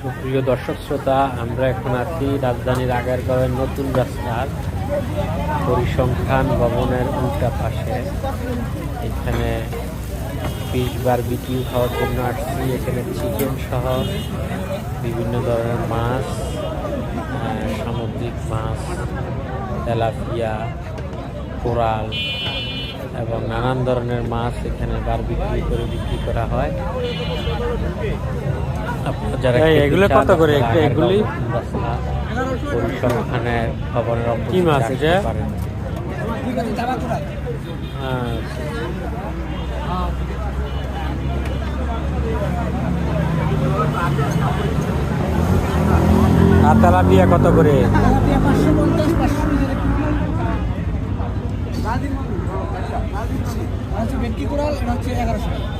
সুপ্রিয় দর্শক শ্রোতা, আমরা এখন আছি রাজধানীর আগারগাঁওয়ের নতুন রাস্তার পরিসংখ্যান ভবনের উল্টা পাশে। এখানে ফিশ বারবিকিউ খাওয়ার জন্য আসছি। এখানে চিকেন সহ বিভিন্ন ধরনের মাছ, সামুদ্রিক মাছ, তেলাপিয়া, কোরাল এবং নানান ধরনের মাছ এখানে বারবিকিউ করে বিক্রি করা হয়। যারা এগুলো কত করে এগুলি পরিসংখ্যানের ভবনের কি মাছ এটা? আর তেলাপিয়া কত করে? ভেটকি কোরাল হচ্ছে 1100 টাকা।